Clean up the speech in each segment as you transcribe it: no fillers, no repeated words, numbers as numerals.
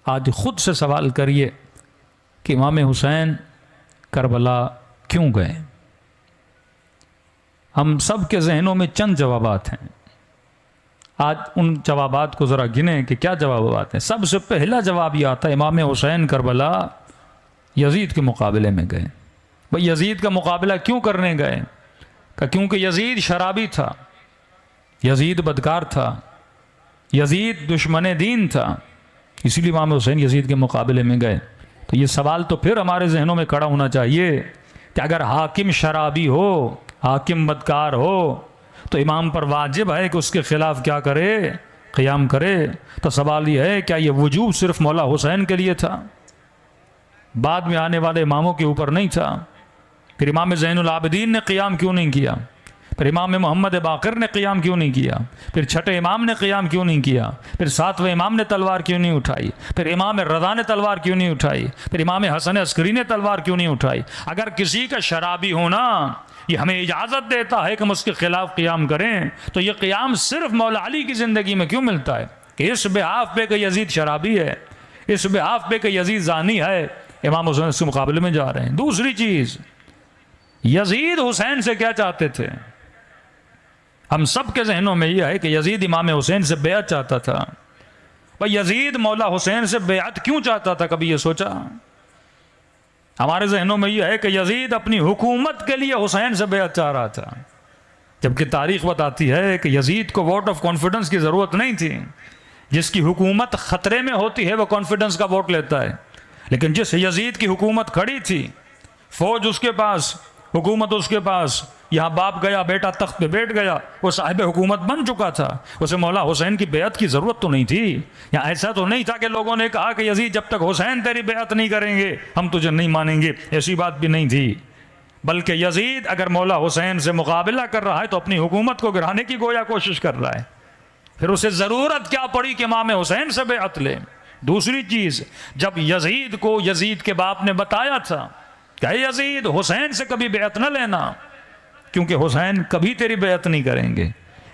आज खुद से सवाल करिए कि इमाम हुसैन करबला क्यों गए। हम सब के जहनों में चंद जवाबात हैं। आज उन जवाबात को ज़रा गिने कि क्या जवाबात हैं। सबसे पहला जवाब यह आता है, इमाम हुसैन करबला यजीद के मुकाबले में गए। भाई यजीद का मुकाबला क्यों करने गए? क्योंकि यजीद शराबी था, यजीद बदकार था, यजीद दुश्मन दीन था, इसीलिए इमाम हुसैन यजीद के मुकाबले में गए। तो ये सवाल तो फिर हमारे जहनों में खड़ा होना चाहिए कि अगर हाकिम शराबी हो, हाकिम बदकार हो, तो इमाम पर वाजिब है कि उसके खिलाफ क्या करे, क़ियाम करे। तो सवाल ये है, क्या ये वजूब सिर्फ मौला हुसैन के लिए था, बाद में आने वाले इमामों के ऊपर नहीं था? फिर इमाम ज़ैनुल आबिदीन ने क़ियाम क्यों नहीं किया? फिर इमाम मोहम्मद बाक़िर ने क़ियाम क्यों नहीं किया? फिर छठे इमाम ने क़ियाम क्यों नहीं किया? फिर सातवें इमाम ने तलवार क्यों नहीं उठाई? फिर इमाम रज़ा ने तलवार क्यों नहीं उठाई? फिर इमाम हसन अस्करी ने तलवार क्यों नहीं उठाई? अगर किसी का शराबी होना ये हमें इजाज़त देता है कि हम उसके ख़िलाफ़ क़ियाम करें, तो ये क़ियाम सिर्फ मौला अली की ज़िंदगी में क्यों मिलता है कि इस बेहाफ पे कि यजीद शराबी है, इस बेहाफ पे कि यजीद ज़ानी है, इमाम हुसैन उसके मुकाबले में जा रहे हैं। दूसरी चीज़, यजीद हुसैन से क्या चाहते थे? हम सब के जहनों में यह है कि यजीद इमाम हुसैन से बेअत चाहता था। भाई यजीद मौला हुसैन से बेअत क्यों चाहता था? कभी ये सोचा? हमारे जहनों में यह है कि यजीद अपनी हुकूमत के लिए हुसैन से बेअत चाह रहा था, जबकि तारीख बताती है कि यजीद को वोट ऑफ कॉन्फिडेंस की ज़रूरत नहीं थी। जिसकी हुकूमत ख़तरे में होती है वह कॉन्फिडेंस का वोट लेता है, लेकिन जिस यजीद की हुकूमत खड़ी थी, फौज उसके पास, हुकूमत उसके पास, यहाँ बाप गया बेटा तख्त पे बैठ गया, वो साहिब हुकूमत बन चुका था, उसे मौला हुसैन की बेअत की ज़रूरत तो नहीं थी। या ऐसा तो नहीं था कि लोगों ने कहा कि यजीद जब तक हुसैन तेरी बेअत नहीं करेंगे हम तुझे नहीं मानेंगे, ऐसी बात भी नहीं थी। बल्कि यजीद अगर मौला हुसैन से मुकाबला कर रहा है तो अपनी हुकूमत को गिराने की गोया कोशिश कर रहा है। फिर उसे ज़रूरत क्या पड़ी कि इमाम हुसैन से बेअत ले? दूसरी चीज़, जब यजीद को यजीद के बाप ने बताया था कि यजीद हुसैन से कभी बेअत न लेना, क्योंकि हुसैन कभी तेरी बेअत नहीं करेंगे,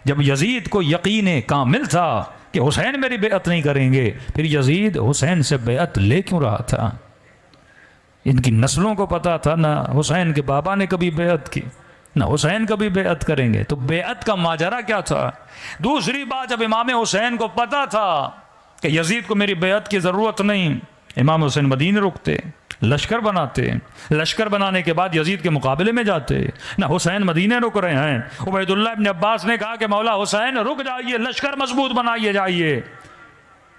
जब यजीद को यकीन कामिल था कि हुसैन मेरी बेअत नहीं करेंगे, फिर यजीद हुसैन से बेअत ले क्यों रहा था? इनकी नस्लों को पता था ना हुसैन के बाबा ने कभी बेअत की, ना हुसैन कभी बेअत करेंगे, तो बेअत का माजरा क्या था? दूसरी बात, जब इमाम हुसैन को पता था कि यजीद को मेरी बेअत की ज़रूरत नहीं, इमाम हुसैन मदीने रुकते, लश्कर बनाते, लश्कर बनाने के बाद यजीद के मुकाबले में जाते। ना हुसैन मदीने रुक रहे हैं। उबैदुल्लाह इब्न अब्बास ने कहा कि मौला हुसैन रुक जाइए, लश्कर मजबूत बनाइए जाइए।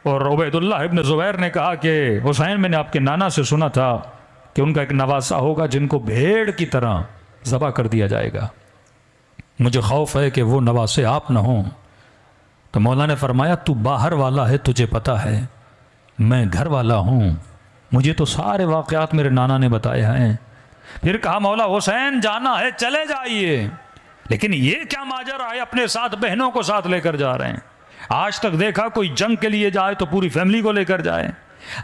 और उबैदुल्लाह इब्न ज़ुबैर ने कहा कि हुसैन, मैंने आपके नाना से सुना था कि उनका एक नवासा होगा जिनको भेड़ की तरह ज़बह कर दिया जाएगा, मुझे खौफ है कि वो नवासे आप ना हों। तो मौला ने फरमाया, तू बाहर वाला है, तुझे पता है, मैं घर वाला हूँ, मुझे तो सारे वाक़यात मेरे नाना ने बताए हैं। फिर कहा, मौला हुसैन जाना है चले जाइए, लेकिन ये क्या माजरा है, अपने साथ बहनों को साथ लेकर जा रहे हैं। आज तक देखा कोई जंग के लिए जाए तो पूरी फैमिली को लेकर जाए,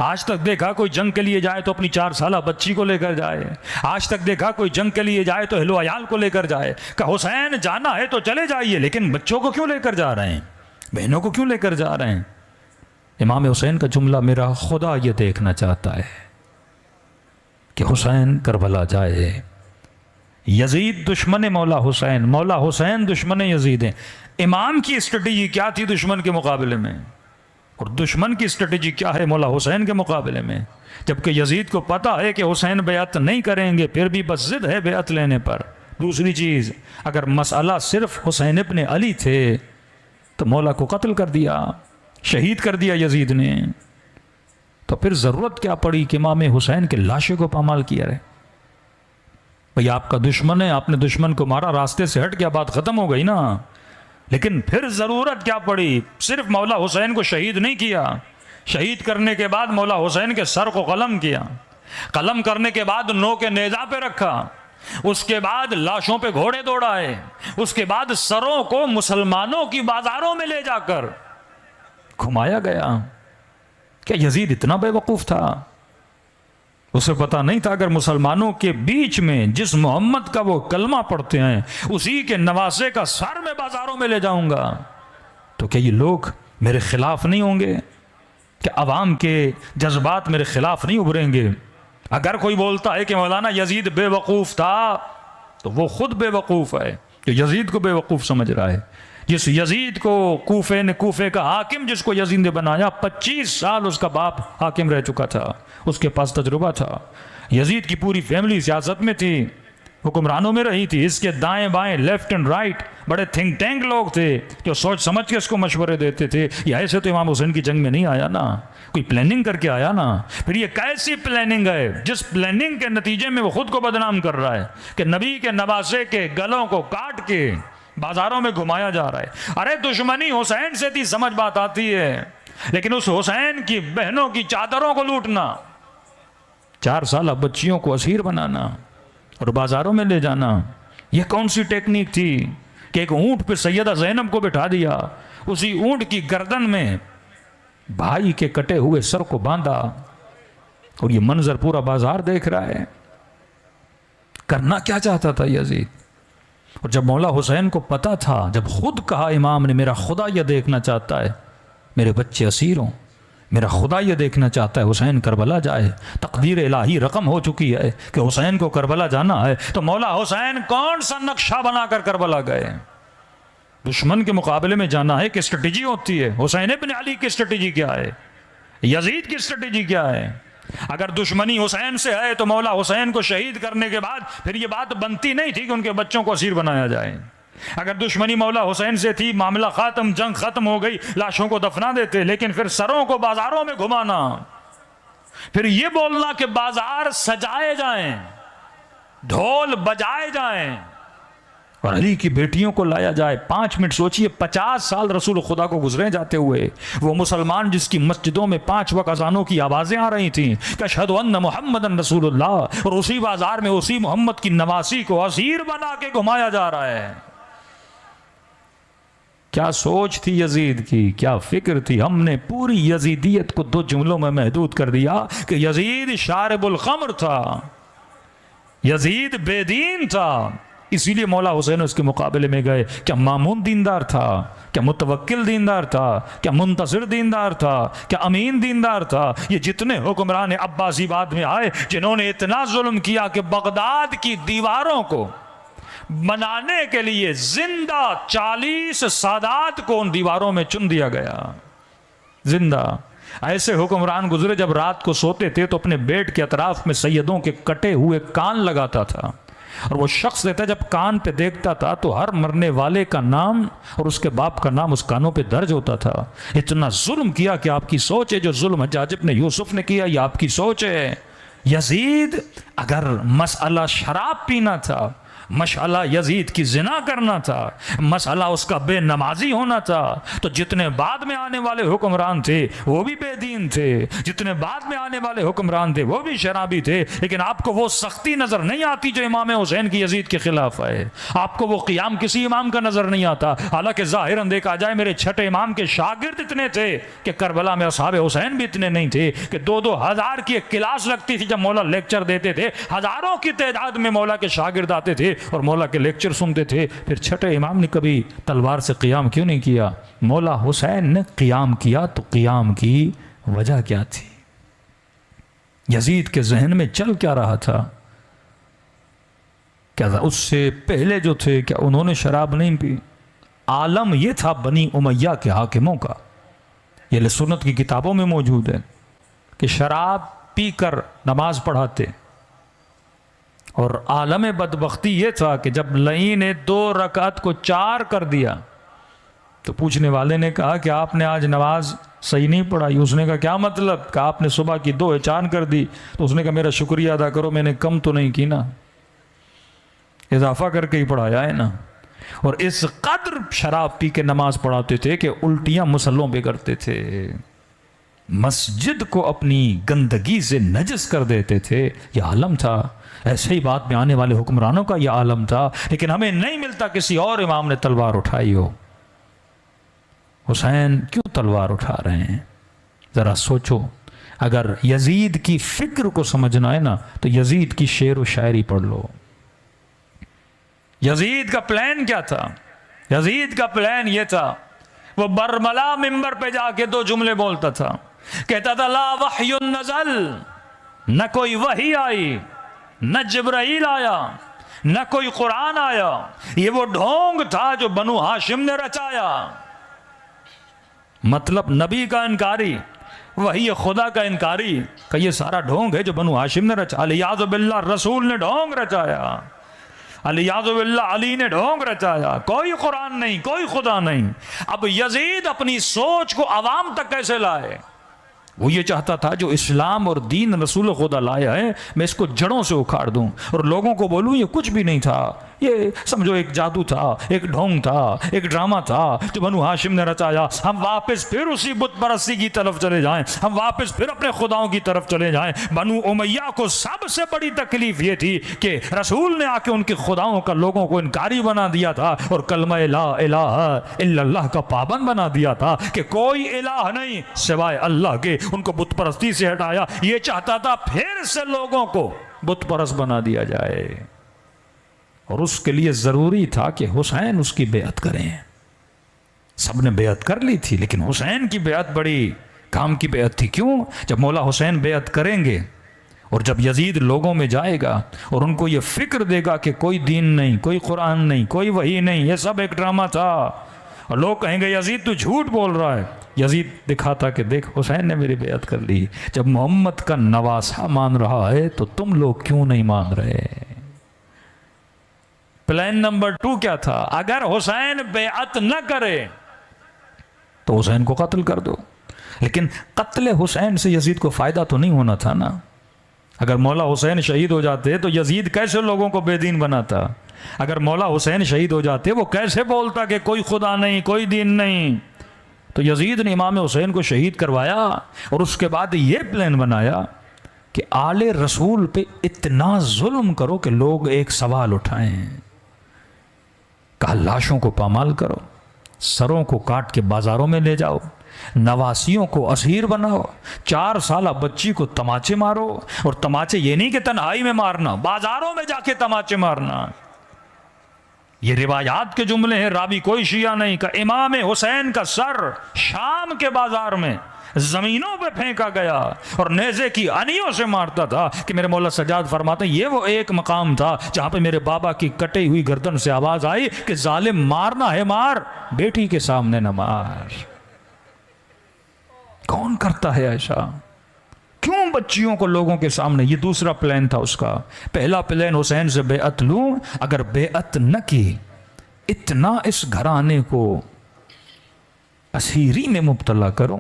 आज तक देखा कोई जंग के लिए जाए तो अपनी 4 साला बच्ची को लेकर जाए, आज तक देखा कोई जंग के लिए जाए तो अहलो अयाल को लेकर जाए। कहा हुसैन जाना है तो चले जाइए, लेकिन बच्चों को क्यों लेकर जा रहे हैं, बहनों को क्यों लेकर जा रहे हैं? इमाम हुसैन का जुमला, मेरा खुदा ये देखना चाहता है कि हुसैन करबला जाए। यजीद दुश्मन मौला हुसैन, मौला हुसैन दुश्मन यजीद हैं। इमाम की स्ट्रेटजी क्या थी दुश्मन के मुकाबले में, और दुश्मन की स्ट्रेटजी क्या है मौला हुसैन के मुकाबले में? जबकि यजीद को पता है कि हुसैन बेअत नहीं करेंगे, फिर भी बस जिद है बेअत लेने पर। दूसरी चीज़, अगर मसला सिर्फ हुसैन इब्न अली थे तो मौला को कत्ल कर दिया, शहीद कर दिया यजीद ने, तो फिर ज़रूरत क्या पड़ी कि इमाम हुसैन के लाशे को पामाल किया रहे? भाई आपका दुश्मन है, आपने दुश्मन को मारा, रास्ते से हट गया, बात ख़त्म हो गई ना। लेकिन फिर ज़रूरत क्या पड़ी? सिर्फ मौला हुसैन को शहीद नहीं किया, शहीद करने के बाद मौला हुसैन के सर को कलम किया, कलम करने के बाद नो के नेज़ा पे रखा, उसके बाद लाशों पे घोड़े दौड़ाए, उसके बाद सरों को मुसलमानों की बाजारों में ले जाकर घुमाया गया। क्या यजीद इतना बेवकूफ़ था? उसे पता नहीं था अगर मुसलमानों के बीच में जिस मोहम्मद का वो कलमा पढ़ते हैं उसी के नवासे का सर मैं बाजारों में ले जाऊंगा तो क्या ये लोग मेरे खिलाफ नहीं होंगे? कि अवाम के जज्बात मेरे खिलाफ नहीं उभरेंगे। अगर कोई बोलता है कि मौलाना यजीद बेवकूफ़ था तो वो खुद बेवकूफ़ है जो यजीद को बेवकूफ़ समझ रहा है। जिस यजीद को कूफे का हाकिम जिसको यजीद ने बनाया, 25 साल उसका बाप हाकिम रह चुका था, उसके पास तजुर्बा था। यजीद की पूरी फैमिली सियासत में थी, हुक्मरानों में रही थी। इसके दाएं बाएं, लेफ्ट एंड राइट बड़े थिंक टैंक लोग थे जो सोच समझ के इसको मशवरे देते थे। ये ऐसे तो इमाम हुसैन की जंग में नहीं आया ना, कोई प्लानिंग करके आया ना। फिर ये कैसी प्लानिंग है जिस प्लानिंग के नतीजे में वो खुद को बदनाम कर रहा है कि नबी के नवासे के गलों को काट के बाजारों में घुमाया जा रहा है। अरे दुश्मनी हुसैन से थी, समझ बात आती है, लेकिन उस हुसैन की बहनों की चादरों को लूटना, 4 साल बच्चियों को असीर बनाना और बाजारों में ले जाना, यह कौन सी टेक्निक थी कि एक ऊंट पे सैयदा ज़ैनब को बिठा दिया, उसी ऊंट की गर्दन में भाई के कटे हुए सर को बांधा और ये मंजर पूरा बाजार देख रहा है। करना क्या चाहता था यजीद? और जब मौला हुसैन को पता था, जब खुद कहा इमाम ने, मेरा खुदा यह देखना चाहता है मेरे बच्चे असीर हों, मेरा खुदा यह देखना चाहता है हुसैन करबला जाए, तकदीर इलाही रकम हो चुकी है कि हुसैन को करबला जाना है, तो मौला हुसैन कौन सा नक्शा बनाकर करबला गए? दुश्मन के मुकाबले में जाना है कि स्ट्रेटेजी होती है। हुसैन इब्न अली की स्ट्रेटेजी क्या है? यजीद की स्ट्रेटेजी क्या है? अगर दुश्मनी हुसैन से है तो मौला हुसैन को शहीद करने के बाद फिर ये बात बनती नहीं थी कि उनके बच्चों को असीर बनाया जाए। अगर दुश्मनी मौला हुसैन से थी, मामला खत्म, जंग खत्म हो गई, लाशों को दफना देते, लेकिन फिर सरों को बाजारों में घुमाना, फिर ये बोलना कि बाजार सजाए जाएं, ढोल बजाए जाएं और अली की बेटियों को लाया जाए। 5 मिनट सोचिए, 50 साल रसूल खुदा को गुजरे जाते हुए, वो मुसलमान जिसकी मस्जिदों में 5 वक्त अजानों की आवाजें आ रही थी कि अशहदु अन्ना मुहम्मदन रसूलुल्लाह, और उसी बाजार में उसी मोहम्मद की नवासी को असीर बना के घुमाया जा रहा है। क्या सोच थी यजीद की, क्या फिक्र थी? हमने पूरी यजीदियत को 2 जुमलों में महदूद कर दिया कि यजीद शारिबुल खम्र था, यजीद बेदीन था, इसीलिए मौला हुसैन उसके मुकाबले में गए। क्या मामून दीनदार था? क्या मुतवक्किल दीनदार था? क्या मुंतसिर दीनदार था? क्या अमीन दीनदार था? ये जितने हुक्मरान अब्बासी बाद में आए जिन्होंने इतना जुल्म किया कि बगदाद की दीवारों को बनाने के लिए जिंदा 40 सादात को उन दीवारों में चुन दिया गया, जिंदा। ऐसे हुक्मरान गुजरे जब रात को सोते थे तो अपने बेड के अतराफ में सैयदों के कटे हुए कान लगाता था, और वो शख्स रहता जब कान पे देखता था तो हर मरने वाले का नाम और उसके बाप का नाम उस कानों पे दर्ज होता था। इतना जुल्म किया कि आपकी सोच है जो जुल्म हज्जाज इब्न यूसुफ ने किया, ये आपकी सोच है। यजीद, अगर मसला शराब पीना था, मसला यजीद की जिना करना था, मसला उसका बेनमाजी होना था, तो जितने बाद में आने वाले हुक्मरान थे वो भी बेदीन थे, जितने बाद में आने वाले हुक्मरान थे वो भी शराबी थे। लेकिन आपको वो सख्ती नजर नहीं आती जो इमाम हुसैन की यजीद के खिलाफ है। आपको वो क़ियाम किसी इमाम का नजर नहीं आता। हालांकि ज़ाहिरन देखा जाए मेरे छठे इमाम के शागिर्द इतने थे कि करबला में असहाब हुसैन भी इतने नहीं थे कि 2-2 हज़ार की एक क्लास लगती थी। जब मौला लेक्चर देते थे हज़ारों की तादाद में मौला के शागिर्द आते थे और मौला के लेक्चर सुनते थे। फिर छठे इमाम ने कभी तलवार से क़ियाम क्यों नहीं किया? मौला हुसैन ने क़ियाम किया तो क़ियाम की वजह क्या थी? यजीद के जहन में चल क्या रहा था? क्या था उससे पहले जो थे, क्या उन्होंने शराब नहीं पी? आलम यह था बनी उमैया के हाकिमों का, ये सुन्नत की किताबों में मौजूद है कि शराब पीकर नमाज पढ़ाते। और आलम बदबख्ती ये था कि जब लई ने 2 रकात को 4 कर दिया तो पूछने वाले ने कहा कि आपने आज नमाज सही नहीं पढ़ाई। उसने कहा क्या मतलब? कहा आपने सुबह की 2 4 कर दी। तो उसने कहा मेरा शुक्रिया अदा करो, मैंने कम तो नहीं की ना, इजाफा करके ही पढ़ाया है ना। और इस कदर शराब पी के नमाज पढ़ाते थे कि उल्टियां मुसल्लों पे करते थे, मस्जिद को अपनी गंदगी से नजस कर देते थे। यह आलम था। ऐसे ही बात में आने वाले हुक्मरानों का यह आलम था। लेकिन हमें नहीं मिलता किसी और इमाम ने तलवार उठाई हो। हुसैन क्यों तलवार उठा रहे हैं? जरा सोचो। अगर यजीद की फिक्र को समझना है ना तो यजीद की शेर व शायरी पढ़ लो। यजीद का प्लान क्या था? यजीद का प्लान यह था, वो बरमला मिंबर पे जाके 2 जुमले बोलता था कहता था ला वहयुन नज़ल, न कोई वही आई, न जिब्राइल आया, न कोई कुरान आया, ये वो ढोंग था जो बनु हाशिम ने रचाया। मतलब नबी का इनकारी, वही खुदा का इनकारी, का ये सारा ढोंग है जो बनु हाशिम ने रचा। अलियाज़ु बिल्लाह, रसूल ने ढोंग रचाया। अलियाज़ु बिल्लाह, अली ने ढोंग रचाया। कोई कुरान नहीं, कोई खुदा नहीं। अब यजीद अपनी सोच को अवाम तक कैसे लाए? वो ये चाहता था जो इस्लाम और दीन रसूल खुदा लाया है, मैं इसको जड़ों से उखाड़ दूं और लोगों को बोलूं ये कुछ भी नहीं था, ये समझो एक जादू था, एक ढोंग था, एक ड्रामा था जो बनु हाशिम ने रचाया। हम वापस फिर उसी बुत परस्ती की तरफ चले जाएं, हम वापस फिर अपने खुदाओं की तरफ चले जाएं। बनु उमैया को सबसे बड़ी तकलीफ ये थी कि रसूल ने आके उनके खुदाओं का लोगों को इनकारी बना दिया था और कलमा ला इलाहा इल्लल्लाह का पाबंद बना दिया था कि कोई इलाह नहीं सिवाय अल्लाह के। उनको बुत परस्ती से हटाया। ये चाहता था फिर से लोगों को बुत परस्त बना दिया जाए और उसके लिए जरूरी था कि हुसैन उसकी बेअत करें। सबने बेअत कर ली थी, लेकिन हुसैन की बेअत बड़ी काम की बेअत थी। क्यों? जब मौला हुसैन बेअत करेंगे और जब यजीद लोगों में जाएगा और उनको ये फिक्र देगा कि कोई दीन नहीं, कोई कुरान नहीं, कोई वही नहीं, ये सब एक ड्रामा था, और लोग कहेंगे यजीद तू झूठ बोल रहा है। यजीद दिखाता कि देख हुसैन ने मेरी बेअत कर ली। जब मोहम्मद का नवासा मान रहा है तो तुम लोग क्यों नहीं मान रहे? प्लान नंबर 2 क्या था? अगर हुसैन बेअत न करे तो हुसैन को कत्ल कर दो। लेकिन कत्ल हुसैन से यजीद को फायदा तो नहीं होना था ना। अगर मौला हुसैन शहीद हो जाते तो यजीद कैसे लोगों को बेदीन बनाता? अगर मौला हुसैन शहीद हो जाते वो कैसे बोलता कि कोई खुदा नहीं, कोई दीन नहीं? तो यजीद ने इमाम हुसैन को शहीद करवाया और उसके बाद ये प्लान बनाया कि आले रसूल पे इतना जुल्म करो कि लोग एक सवाल उठाएं। कहा लाशों को पामाल करो, सरों को काट के बाजारों में ले जाओ, नवासियों को असीर बनाओ, 4 साल बच्ची को तमाचे मारो। और तमाचे ये नहीं कि तन्हाई में मारना, बाजारों में जाके तमाचे मारना। ये रिवायात के जुमले हैं, रावी कोई शिया नहीं। का इमाम हुसैन का सर शाम के बाजार में जमीनों पे फेंका गया और नेज़े की अनियों से मारता था कि मेरे मौला सज्जाद फरमाते ये वो एक मकाम था जहां पे मेरे बाबा की कटी हुई गर्दन से आवाज आई कि जालिम मारना है मार, बेटी के सामने न मार। कौन करता है ऐसा? क्यों बच्चियों को लोगों के सामने? ये दूसरा प्लान था उसका। पहला प्लान हुसैन से बेअत लूं, अगर बेअत न की इतना इस घराने को असीरी में मुब्तला करूं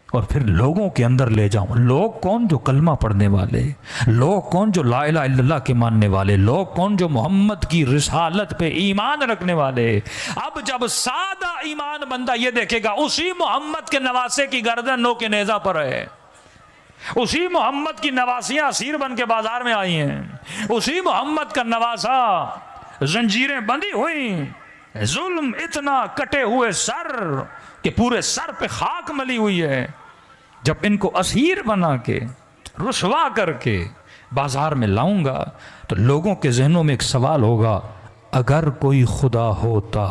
और फिर लोगों के अंदर ले जाऊं। लोग कौन? जो कलमा पढ़ने वाले, लोग कौन? जो ला इलाहा इल्लल्लाह के मानने वाले, लोग कौन? जो मोहम्मद की रिसालत पे ईमान रखने वाले। अब जब सादा ईमान बंदा ये देखेगा उसी मोहम्मद के नवासे की गर्दन नो के नेजा पर है, उसी मोहम्मद की नवासियां असीर बन के बाजार में आई हैं, उसी मोहम्मद का नवासा जंजीरें बंधी हुई, जुल्म इतना, कटे हुए सर कि पूरे सर पे खाक मली हुई है। जब इनको असीर बना के रुसवा करके बाजार में लाऊंगा तो लोगों के जहनों में एक सवाल होगा, अगर कोई खुदा होता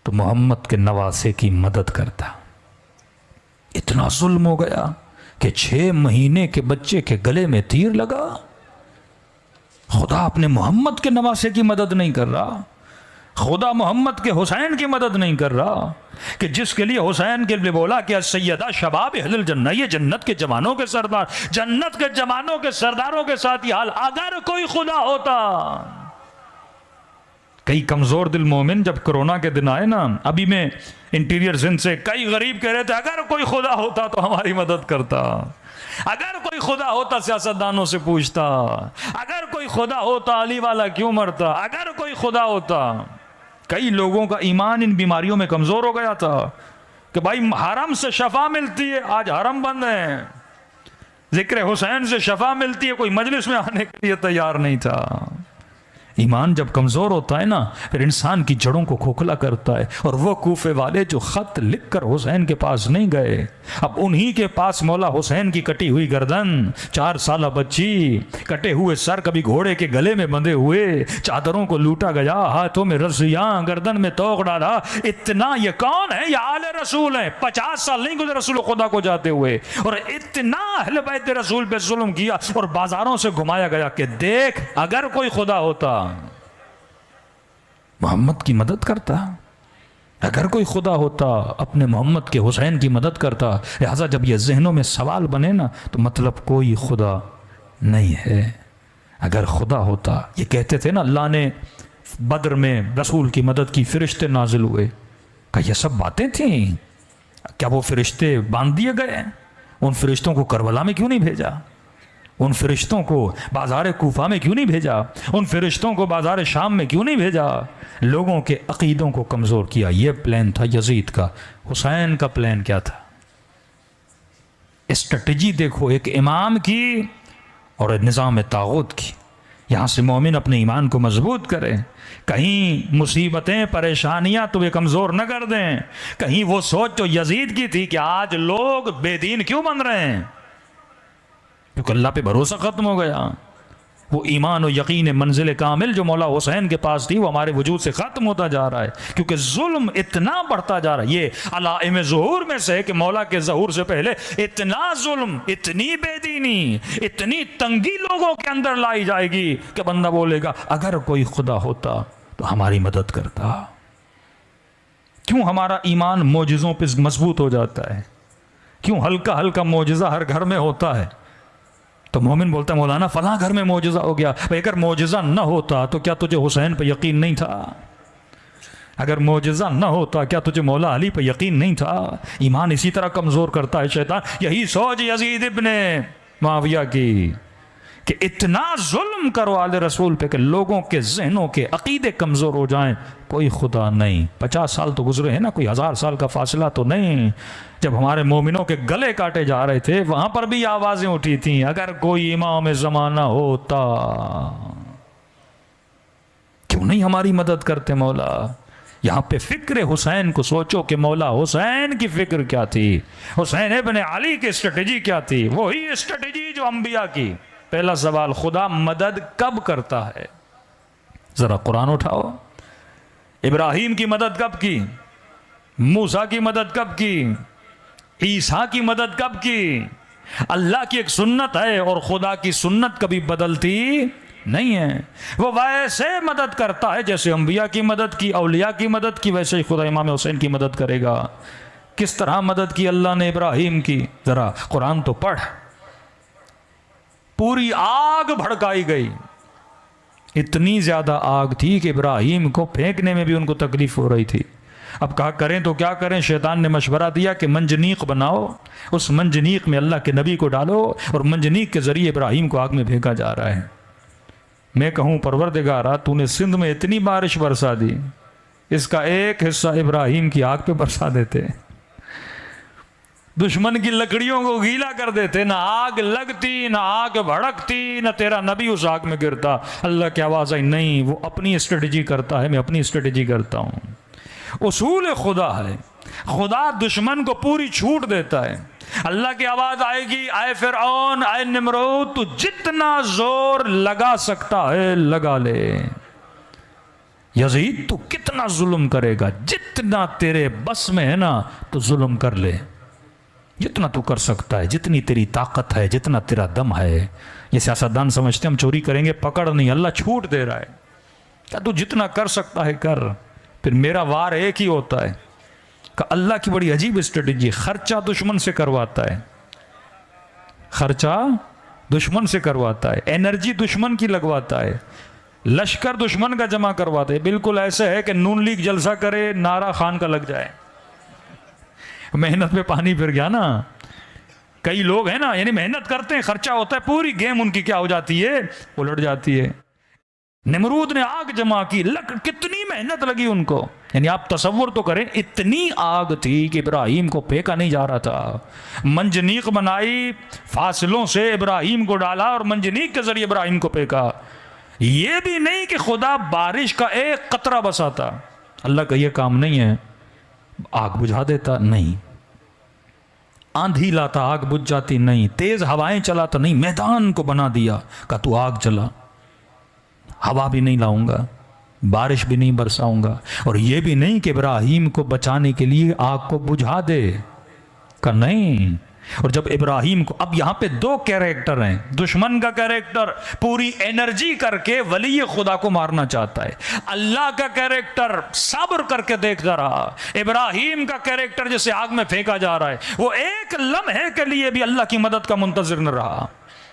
तो मोहम्मद के नवासे की मदद करता। इतना जुल्म हो गया कि 6 महीने के बच्चे के गले में तीर लगा। खुदा अपने मोहम्मद के नवासे की मदद नहीं कर रहा, खुदा मोहम्मद के हुसैन की मदद नहीं कर रहा, कि जिसके लिए हुसैन के लिए बोला कि सैयदा शबाब अहलुल जन्नह, ये जन्नत के जवानों के सरदार, जन्नत के जवानों के सरदारों के साथ ये हाल। अगर कोई खुदा होता। कई कमजोर दिल मोमिन जब कोरोना के दिन आए ना, अभी मैं इंटीरियर जिंद से, कई गरीब कह रहे थे अगर कोई खुदा होता तो हमारी मदद करता, अगर कोई खुदा होता सियासतदानों से पूछता, अगर कोई खुदा होता अली वाला क्यों मरता, अगर कोई खुदा होता। कई लोगों का ईमान इन बीमारियों में कमजोर हो गया था कि भाई हरम से शफा मिलती है, आज हरम बंद है, जिक्र हुसैन से शफा मिलती है, कोई मजलिस में आने के लिए तैयार नहीं था। ईमान जब कमज़ोर होता है ना, फिर इंसान की जड़ों को खोखला करता है। और वो कूफे वाले जो ख़त लिख कर हुसैन के पास नहीं गए, अब उन्हीं के पास मौला हुसैन की कटी हुई गर्दन, 4 साल बच्ची, कटे हुए सर कभी घोड़े के गले में बंधे हुए, चादरों को लूटा गया, हाथों में रस्सियाँ, गर्दन में तोक डाला। इतना ये कौन है? ये आले रसूल है। 50 साल नहीं गुजरे रसूल खुदा को जाते हुए, और इतना अहले बैत रसूल पे जुल्म किया और बाजारों से घुमाया गया कि देख, अगर कोई खुदा होता मोहम्मद की मदद करता, अगर कोई खुदा होता अपने मोहम्मद के हुसैन की मदद करता। लिहाजा जब ये जहनों में सवाल बने ना, तो मतलब कोई खुदा नहीं है। अगर खुदा होता, ये कहते थे ना अल्लाह ने बद्र में रसूल की मदद की, फरिश्ते नाजिल हुए, क्या ये सब बातें थी? क्या वो फरिश्ते बांध दिए गए? उन फरिश्तों को करबला में क्यों नहीं भेजा? उन फरिश्तों को बाजार कूफा में क्यों नहीं भेजा? उन फरिश्तों को बाजार शाम में क्यों नहीं भेजा? लोगों के अकीदों को कमज़ोर किया। ये प्लान था यजीद का। हुसैन का प्लान क्या था? स्ट्रेटजी देखो, एक इमाम की और निज़ाम तागूत की। यहाँ से मोमिन अपने ईमान को मजबूत करें, कहीं मुसीबतें परेशानियां तुम्हें कमज़ोर न कर दें। कहीं वो सोच जो यजीद की थी कि आज लोग बेदीन क्यों बन रहे हैं, क्योंकि अल्लाह पे भरोसा ख़त्म हो गया। वो ईमान और यकीन मंजिल कामिल जो मौला हुसैन के पास थी, वो हमारे वजूद से ख़त्म होता जा रहा है, क्योंकि जुल्म इतना बढ़ता जा रहा है। ये अलाइम ज़ुहूर में से कि मौला के ज़हूर से पहले इतना जुल्म, इतनी बेदीनी, इतनी तंगी लोगों के अंदर लाई जाएगी कि बंदा बोलेगा अगर कोई खुदा होता तो हमारी मदद करता। क्यों हमारा ईमान मोजिज़ों पर मजबूत हो जाता है? क्यों हल्का हल्का मोजिज़ा हर घर में होता है? तो मोमिन बोलता है मौलाना फलां घर में मोजिज़ा हो गया। भाई अगर मोजिज़ा न होता तो क्या तुझे हुसैन पे यकीन नहीं था? अगर मोजिज़ा न होता क्या तुझे मौला अली पे यकीन नहीं था? ईमान इसी तरह कमज़ोर करता है शैतान। यही सोच यजीद इब्ने मुआविया की कि इतना जुल्म करो आले रसूल पे कि लोगों के जहनों के अकीदे कमज़ोर हो जाएं। कोई खुदा नहीं। 50 साल तो गुजरे हैं ना, कोई 1000 साल का फासला तो नहीं। जब हमारे मोमिनों के गले काटे जा रहे थे, वहां पर भी आवाजें उठी थी, अगर कोई इमाम ज़माना होता। क्यों नहीं हमारी मदद करते मौला? यहाँ पे फिक्र हुसैन को सोचो कि मौला हुसैन की फिक्र क्या थी, हुसैन इब्ने अली की स्ट्रेटजी क्या थी। वही स्ट्रेटजी जो अंबिया की। पहला सवाल, खुदा मदद कब करता है? जरा कुरान उठाओ। इब्राहिम की मदद कब की? मूसा की मदद कब की? ईसा की मदद कब की? अल्लाह की एक सुन्नत है और खुदा की सुन्नत कभी बदलती नहीं है। वो वैसे मदद करता है जैसे अंबिया की मदद की, औलिया की मदद की, वैसे ही खुदा इमाम हुसैन की मदद करेगा। किस तरह मदद की अल्लाह ने इब्राहिम की? जरा कुरान तो पढ़। पूरी आग भड़काई गई, इतनी ज्यादा आग थी कि इब्राहिम को फेंकने में भी उनको तकलीफ हो रही थी। अब कहा करें तो क्या करें? शैतान ने मशवरा दिया कि मंजनीक बनाओ, उस मंजनीक में अल्लाह के नबी को डालो और मंजनीक के जरिए इब्राहिम को आग में फेंका जा रहा है। मैं कहूँ परवरदिगारा, तूने सिंध में इतनी बारिश बरसा दी, इसका एक हिस्सा इब्राहिम की आग पे बरसा देते, दुश्मन की लकड़ियों को गीला कर देते, ना आग लगती, ना आग भड़कती, ना तेरा नबी उस आग में गिरता। अल्लाह की आवाज़ आई, नहीं, वो अपनी स्ट्रेटजी करता है, मैं अपनी स्ट्रेटजी करता हूँ। उसूल खुदा है, खुदा दुश्मन को पूरी छूट देता है। अल्लाह की आवाज़ आएगी, आए फिरऔन, आए निमरूद, तू जितना जोर लगा सकता है लगा ले। यजीद तू कितना जुल्म करेगा, जितना तेरे बस में है ना तो जुल्म कर ले, जितना तू कर सकता है, जितनी तेरी ताकत है, जितना तेरा दम है। ये सियासतदान समझते हम चोरी करेंगे, पकड़ नहीं, अल्लाह छूट दे रहा है। क्या तू जितना कर सकता है कर, फिर मेरा वार एक ही होता है। का अल्लाह की बड़ी अजीब स्ट्रेटजी, खर्चा दुश्मन से करवाता है, खर्चा दुश्मन से करवाता है, एनर्जी दुश्मन की लगवाता है, लश्कर दुश्मन का जमा करवाते हैं। बिल्कुल ऐसे है कि नून लीग जलसा करे, नारा खान का लग जाए, मेहनत पे पानी फिर गया ना। कई लोग हैं ना, यानी मेहनत करते हैं, खर्चा होता है, पूरी गेम उनकी क्या हो जाती है, उलट जाती है। निमरूद ने आग जमा की, कितनी मेहनत लगी उनको, यानी आप तसव्वुर तो करें, इतनी आग थी कि इब्राहिम को फेंका नहीं जा रहा था। मंजनीक बनाई, फासलों से इब्राहिम को डाला और मंजनीक के जरिए इब्राहिम को फेंका। ये भी नहीं कि खुदा बारिश का एक कतरा बसाता, अल्लाह का ये काम नहीं है। आग बुझा देता नहीं, आंधी लाता आग बुझ जाती नहीं, तेज हवाएं चलाता नहीं, मैदान को बना दिया का तू आग चला, हवा भी नहीं लाऊंगा, बारिश भी नहीं बरसाऊंगा। और ये भी नहीं कि इब्राहिम को बचाने के लिए आग को बुझा दे का नहीं। और जब इब्राहिम को, अब यहां पे दो कैरेक्टर हैं, दुश्मन का कैरेक्टर पूरी एनर्जी करके वली खुदा को मारना चाहता है, अल्लाह का कैरेक्टर सब्र करके देखता रहा, इब्राहिम का कैरेक्टर जैसे आग में फेंका जा रहा है, वो एक लम्हे के लिए भी अल्लाह की मदद का मुंतजिर न रहा।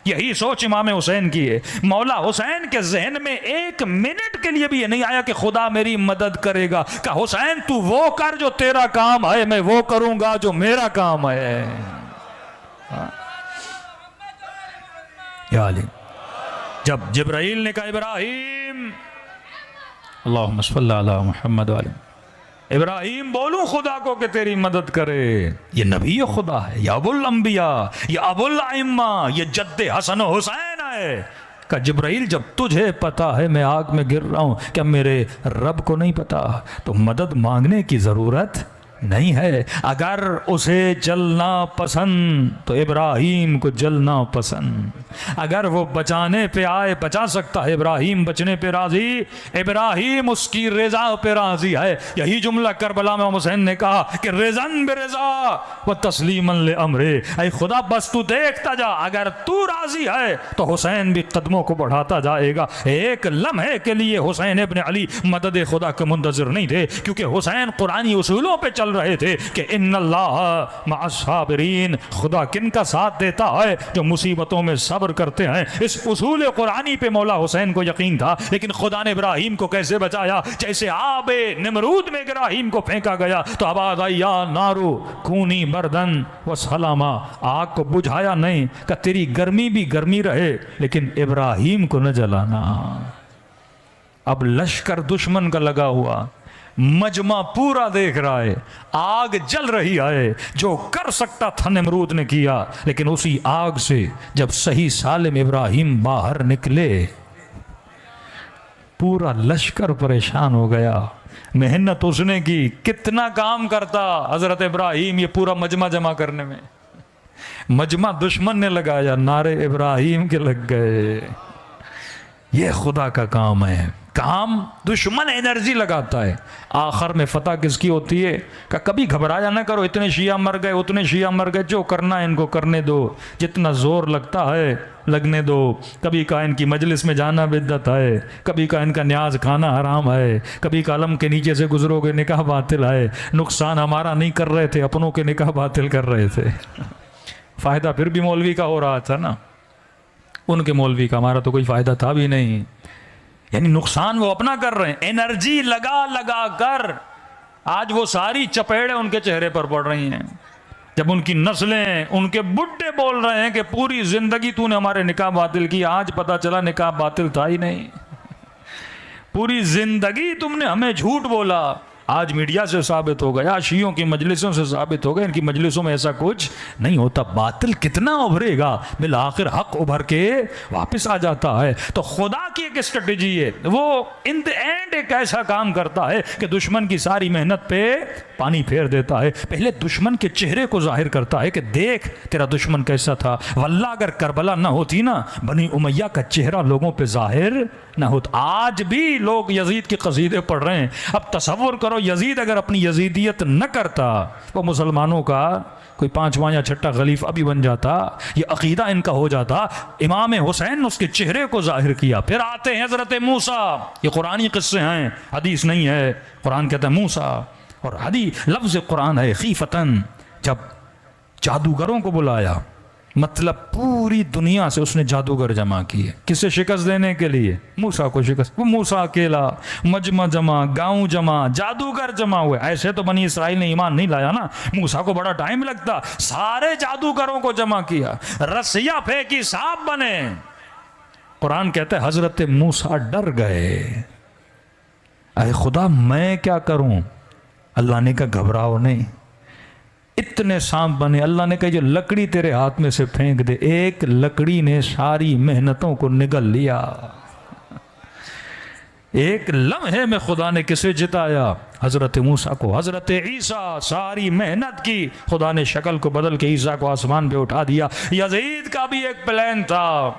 यही सोच इमाम हुसैन की है। मौला हुसैन के जहन में एक मिनट के लिए भी ये नहीं आया कि खुदा मेरी मदद करेगा। कहा हुसैन तू वो कर जो तेरा काम है, मैं वो करूंगा जो मेरा काम है। या अली, जब जिब्राइल ने कहा इब्राहिम, अल्लाहुम्मा सल्ली अला मुहम्मद व अली इब्राहिम, बोलूं खुदा को कि तेरी मदद करे, ये नबी खुदा है, या अबुल अंबिया, या अबुल अइम्मा, ये जद्दे हसन हुसैन है। का जिब्राइल जब तुझे पता है मैं आग में गिर रहा हूं, क्या मेरे रब को नहीं पता? तो मदद मांगने की जरूरत नहीं है। अगर उसे जलना पसंद तो इब्राहिम को जलना पसंद। अगर वो बचाने पे आए, बचा सकता है, इब्राहिम बचने पे राजी, इब्राहिम उसकी रजा पे राजी है। यही जुमला करबला में हुसैन ने कहा कि रिजन बिरजा व तस्लीमन ले अमरे, ऐ खुदा बस तू देखता जा, अगर तू राजी है तो हुसैन भी कदमों को बढ़ाता जाएगा। एक लम्हे के लिए हुसैन इब्न अली मदद खुदा के मुंतजिर नहीं थे, क्योंकि हुसैन कुरानी उसूलों पे चल रहे थे कि इन्नल्लाह मअस्साबिरीन, खुदा किन का साथ देता है? जो मुसीबतों में सब्र करते हैं। इस उसूल कुरानी पे मौला हुसैन को यकीन था। लेकिन खुदा ने इब्राहिम को कैसे बचाया? जैसे आबे निमरूद में इब्राहिम को फेंका गया तो आवाज आई या नारू कूनी बर्दन व सलामा, आग को बुझाया नहीं, कि तेरी गर्मी भी गर्मी रहे लेकिन इब्राहिम को न जलाना। अब लश्कर दुश्मन का लगा हुआ, मजमा पूरा देख रहा है, आग जल रही है, जो कर सकता था निमरूद ने किया। लेकिन उसी आग से जब सही सालिम इब्राहिम बाहर निकले, पूरा लश्कर परेशान हो गया। मेहनत उसने की, कितना काम करता हजरत इब्राहिम ये पूरा मजमा जमा करने में, मजमा दुश्मन ने लगाया, नारे इब्राहिम के लग गए। ये खुदा का काम है। काम दुश्मन एनर्जी लगाता है, आखिर में फतह किसकी होती है? कि कभी घबराया ना करो, इतने शिया मर गए, उतने शिया मर गए, जो करना है इनको करने दो, जितना जोर लगता है लगने दो। कभी का इनकी मजलिस में जाना बिद्दत है, कभी का इनका न्याज खाना हराम है, कभी कलम के नीचे से गुजरोगे निकाह बातिल है। नुकसान हमारा नहीं कर रहे थे, अपनों के निकाह बातिल कर रहे थे। फ़ायदा फिर भी मौलवी का हो रहा था ना, उनके मौलवी का, हमारा तो कोई फ़ायदा था भी नहीं। यानी नुकसान वो अपना कर रहे हैं, एनर्जी लगा लगा कर। आज वो सारी चपेड़े उनके चेहरे पर पड़ रही हैं, जब उनकी नस्लें, उनके बुड्ढे बोल रहे हैं कि पूरी जिंदगी तूने हमारे निकाह बातिल की, आज पता चला निकाह बातिल था ही नहीं। पूरी जिंदगी तुमने हमें झूठ बोला, आज मीडिया से साबित हो गया, शियों की मजलिसों से साबित हो गया, इनकी मजलिसों में ऐसा कुछ नहीं होता। बातिल कितना उभरेगा, बिल आखिर हक उभर के वापस आ जाता है। तो खुदा की एक स्ट्रेटेजी है, वो इन द एंड एक ऐसा काम करता है कि दुश्मन की सारी मेहनत पे पानी फेर देता है। पहले दुश्मन के चेहरे को जाहिर करता है कि देख तेरा दुश्मन कैसा था। वल्लाह अगर करबला ना होती ना, बनी उमैया का चेहरा लोगों पे जाहिर ना होता। आज भी लोग यजीद के कसीदे पढ़ रहे हैं। अब तसव्वुर करो, यजीद अगर अपनी यजीदियत न करता, वो मुसलमानों का कोई पांचवा या छठा खलीफा भी बन जाता, ये अकीदा इनका हो जाता। इमाम हुसैन ने उसके चेहरे को जाहिर किया। फिर आते हैं हजरत मूसा, ये कुरानी किस्से हैं, हदीस नहीं है। कुरान कहता है मूसा, और हदीस लफ्ज़ कुरान है खीफतन, जब जादूगरों को बुलाया, मतलब पूरी दुनिया से उसने जादूगर जमा किए, किसे शिकस्त देने के लिए? मूसा को शिकस्त। वो मूसा अकेला, मजमा जमा, गांव जमा, जादूगर जमा हुए। ऐसे तो बनी इसराइल ने ईमान नहीं लाया ना, मूसा को बड़ा टाइम लगता। सारे जादूगरों को जमा किया, रस्सियां फेंकी, सांप बने। कुरान कहते हैं हजरत मूसा डर गए, अरे खुदा मैं क्या करूं? अल्लाह ने कहा घबराओ नहीं, इतने सांप बने। अल्लाह ने कहा जो लकड़ी तेरे हाथ में से फेंक दे। एक लकड़ी ने सारी मेहनतों को निगल लिया। एक लम्हे में खुदा ने किसे जिताया? हज़रत मूसा को। हज़रत ईसा सारी मेहनत की, खुदा ने शक्ल को बदल के ईसा को आसमान पे उठा दिया। यजीद का भी एक प्लान था,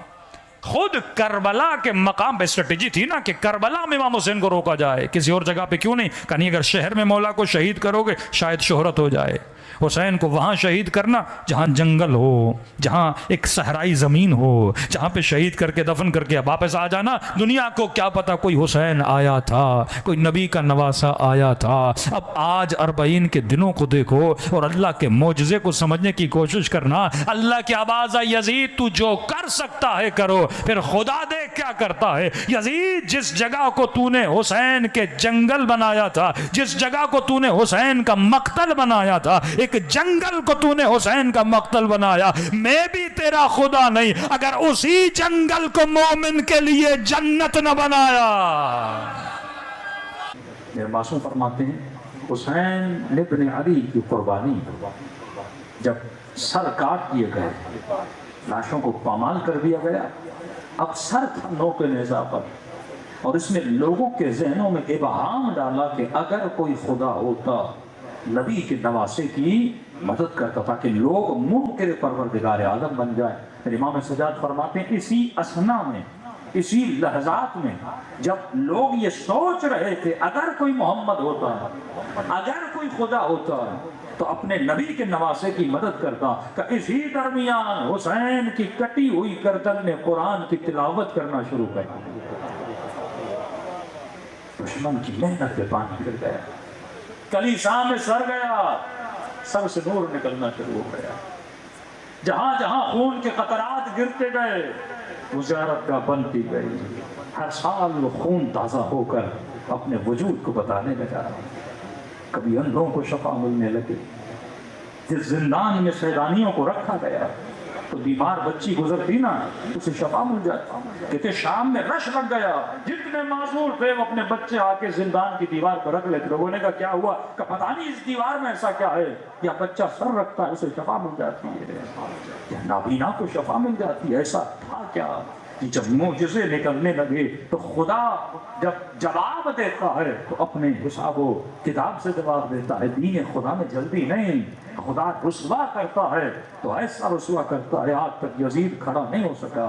खुद करबला के मकाम पे स्ट्रेटेजी थी ना कि करबला में इमाम हुसैन को रोका जाए, किसी और जगह पे क्यों नहीं? कहीं अगर शहर में मौला को शहीद करोगे शायद शोहरत हो जाए। हुसैन को वहाँ शहीद करना जहाँ जंगल हो, जहाँ एक सहराई ज़मीन हो, जहाँ पे शहीद करके दफन करके वापस आ जाना। दुनिया को क्या पता कोई हुसैन आया था, कोई नबी का नवासा आया था। अब आज 40 के दिनों को देखो और अल्लाह के मोजज़े को समझने की कोशिश करना। अल्लाह की आवाज़ है, यजीद तू जो कर सकता है करो, फिर खुदा देख क्या करता है। यजीद जिस जगह को तूने हुसैन के जंगल बनाया था, जिस जगह को तूने हुसैन का मक्तल बनाया था, एक जंगल को तूने हुसैन का मक्तल बनाया, मैं भी तेरा खुदा नहीं अगर उसी जंगल को मोमिन के लिए जन्नत न बनाया। मेरे मासूम फरमाते हैं हुसैन इब्न अली की कुर्बानी, जब सर काट दिए गए, लाशों को पामाल कर दिया गया, अब सर था नोके नेज़ा पर, और इसमें लोगों के जहनों में इबहाम डाला कि अगर कोई खुदा होता नबी के नवासे की मदद करता ताकि लोग मुनकिर परवरदिगार आलम बन जाए। फिर इमाम सजाद फरमाते हैं इसी असना में, इसी लहजात में जब लोग ये सोच रहे थे अगर कोई मोहम्मद होता, अगर कोई खुदा होता तो अपने नबी के नवासे की मदद करता, कि इसी दरमियान हुसैन की कटी हुई गर्दन ने कुरान की तिलावत करना शुरू कर दिया। दुश्मन की मेहनत पे पानी गिर गया, कलीसा में सर गया, सर से नूर निकलना शुरू हो गया। जहां जहां खून के कतरात गिरते गए वजारत का बनती गई। हर साल वो खून ताज़ा होकर अपने वजूद को बताने लगा। कभी अंधों को शफा मिलने लगी। जिस जिंदान में सैलानियों को रखा गया तो बीमार बच्ची गुजरती ना, उसे शफा मिल जाती। क्योंकि शाम में रश लग गया, जितने मासूर थे वो अपने बच्चे आके जिंदान की दीवार पर रख लेते। लोगों ने कहा क्या हुआ? का पता नहीं इस दीवार में ऐसा क्या है, या बच्चा सर रखता है उसे शफा मिल जाती है, या नाबीना को शफा मिल जाती है। ऐसा था क्या कि जब मुझसे निकलने लगे तो खुदा जब जवाब देता है तो अपने हिसाबो किताब से जवाब देता है। दीन खुदा में जल्दी नहीं, खुदा रुसवा करता है तो ऐसा रुसवा करता है आज तक यजीद खड़ा नहीं हो सका।